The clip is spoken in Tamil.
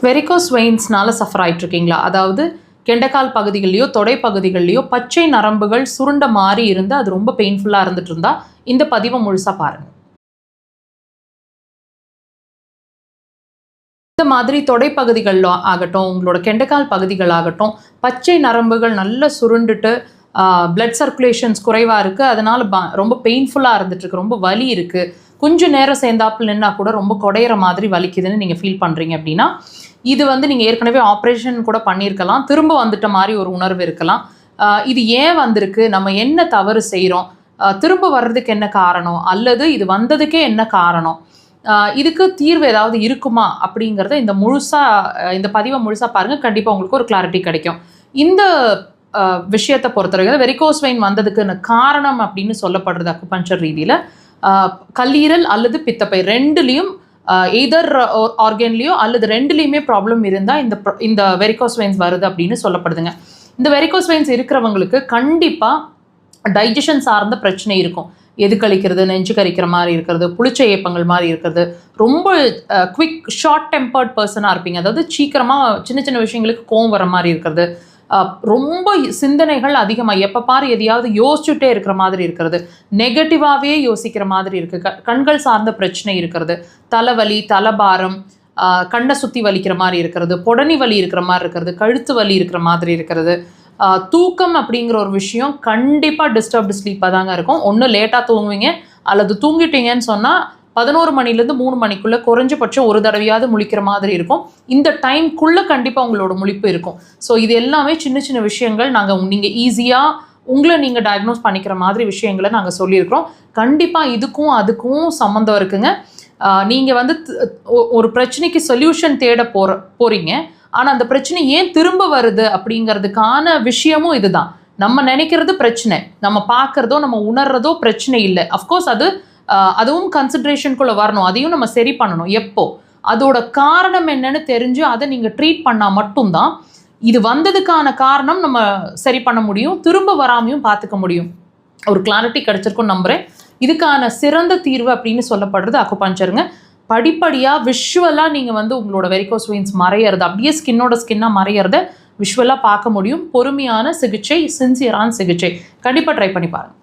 வெரிகோஸ் வெயின்ஸ்னால சஃபர் ஆகிட்டு இருக்கீங்களா? அதாவது கெண்டைக்கால் பகுதிகள்லையோ தொடை பகுதிகள்லையோ பச்சை நரம்புகள் சுருண்ட மாதிரி இருந்து அது ரொம்ப பெயின்ஃபுல்லாக இருந்துட்டு இருந்தா இந்த பதிவை முழுசாக பாருங்கள். இந்த மாதிரி தொடைப்பகுதிகள் ஆகட்டும், உங்களோட கெண்டைக்கால் பகுதிகள் ஆகட்டும், பச்சை நரம்புகள் நல்லா சுருண்டுட்டு பிளட் சர்க்குலேஷன்ஸ் குறைவாக இருக்குது, அதனால் ரொம்ப பெயின்ஃபுல்லாக இருந்துகிட்ருக்கு, ரொம்ப வலி இருக்குது, கொஞ்சம் நேரம் சேர்ந்தாப்பில் நின்னா கூட ரொம்ப குடையிற மாதிரி வலிக்குதுன்னு நீங்கள் ஃபீல் பண்ணுறீங்க அப்படின்னா இது நீங்கள் ஏற்கனவே ஆப்ரேஷன் கூட பண்ணியிருக்கலாம், திரும்ப வந்துட்ட மாதிரி ஒரு உணர்வு இருக்கலாம். இது ஏன் வந்திருக்கு, நம்ம என்ன தவறு செய்கிறோம், திரும்ப வர்றதுக்கு என்ன காரணம், அல்லது இது வந்ததுக்கே என்ன காரணம், இதுக்கு தீர்வு ஏதாவது இருக்குமா அப்படிங்கிறத இந்த பதிவை முழுசாக பாருங்கள். கண்டிப்பாக உங்களுக்கு ஒரு கிளாரிட்டி கிடைக்கும். இந்த விஷயத்தை பொறுத்தவரைக்கும் வெரிகோஸ் வெயின் வந்ததுக்குன்னு காரணம் அப்படின்னு சொல்லப்படுறது அக்குபஞ்சர் ரீதியில் கல்லீரல் அல்லது பித்தப்பை ரெண்டுலேயும் எய்தர் ஆர்கன்லேயோ அல்லது ரெண்டுலேயுமே ப்ராப்ளம் இருந்தால் இந்த வெரிகோஸ் வெயின்ஸ் வருது அப்படின்னு சொல்லப்படுதுங்க. இந்த வெரிகோஸ் வெயின்ஸ் இருக்கிறவங்களுக்கு கண்டிப்பாக டைஜஷன் சார்ந்த பிரச்சனை இருக்கும். எது கழிக்கிறது, நெஞ்சு கறிக்கிற மாதிரி இருக்கிறது, புளிச்ச ஏப்பங்கள் மாதிரி இருக்கிறது, ரொம்ப குவிக் ஷார்ட் டெம்பர்ட் பர்சனாக இருப்பீங்க. அதாவது சீக்கிரமாக சின்ன சின்ன விஷயங்களுக்கு கோவம் வர மாதிரி இருக்கிறது, ரொம்ப சிந்தனைகள் அதிகமாக எப்போ பாரு எதையாவது யோசிச்சுட்டே இருக்கிற மாதிரி இருக்கிறது, நெகட்டிவாகவே யோசிக்கிற மாதிரி இருக்குது, கண்கள் சார்ந்த பிரச்சனை இருக்கிறது, தலைவலி, தலைபாரம், கண்ணை சுற்றி வலிக்கிற மாதிரி இருக்கிறது, பொடனி வலி இருக்கிற மாதிரி இருக்கிறது, கழுத்து வலி இருக்கிற மாதிரி இருக்கிறது, தூக்கம் அப்படிங்கிற ஒரு விஷயம் கண்டிப்பாக டிஸ்டர்ப்டு ஸ்லீப்பாக தாங்க இருக்கும். ஒன்று லேட்டாக தூங்குவீங்க, அல்லது தூங்கிட்டீங்கன்னு சொன்னால் 11 மணிலேருந்து 3 மணிக்குள்ளே குறைஞ்சபட்சம் ஒரு தடவையாவது முழிக்கிற மாதிரி இருக்கும். இந்த டைம்குள்ளே கண்டிப்பாக உங்களோட முழிப்பு இருக்கும். ஸோ இது எல்லாமே சின்ன சின்ன விஷயங்கள் நீங்கள் ஈஸியாக உங்களை நீங்கள் டயக்னோஸ் பண்ணிக்கிற மாதிரி விஷயங்களை நாங்கள் சொல்லியிருக்கிறோம். கண்டிப்பாக இதுக்கும் அதுக்கும் சம்மந்தம் இருக்குங்க. நீங்கள் ஒரு பிரச்சனைக்கு சொல்யூஷன் தேட போகிறீங்க, ஆனால் அந்த பிரச்சனை ஏன் திரும்ப வருது அப்படிங்கிறதுக்கான விஷயமும் இதுதான். நம்ம நினைக்கிறது பிரச்சனை, நம்ம பார்க்குறதோ நம்ம உணர்றதோ பிரச்சனை இல்லை. அஃப்கோர்ஸ் அதுவும் கன்சிடரேஷனுக்குள்ளே வரணும், அதையும் நம்ம சரி பண்ணணும். எப்போ அதோட காரணம் என்னன்னு தெரிஞ்சு அதை நீங்கள் ட்ரீட் பண்ணால் மட்டும்தான் இது வந்ததுக்கான காரணம் நம்ம சரி பண்ண முடியும், திரும்ப வராமையும் பார்த்துக்க முடியும். ஒரு கிளாரிட்டி கிடைச்சிருக்குன்னு நம்புகிறேன். இதுக்கான சிறந்த தீர்வு அப்படின்னு சொல்லப்படுறது அக்குபஞ்சருங்க. படிப்படியாக விஷுவலாக நீங்கள் உங்களோட வெரிகோஸ் வெயின்ஸ் மறையிறது, அப்படியே ஸ்கின்னாக மறையிறத விஷுவலாக பார்க்க முடியும். பொறுமையான சிகிச்சை, சின்சியரான சிகிச்சை கண்டிப்பாக ட்ரை பண்ணி பாருங்கள்.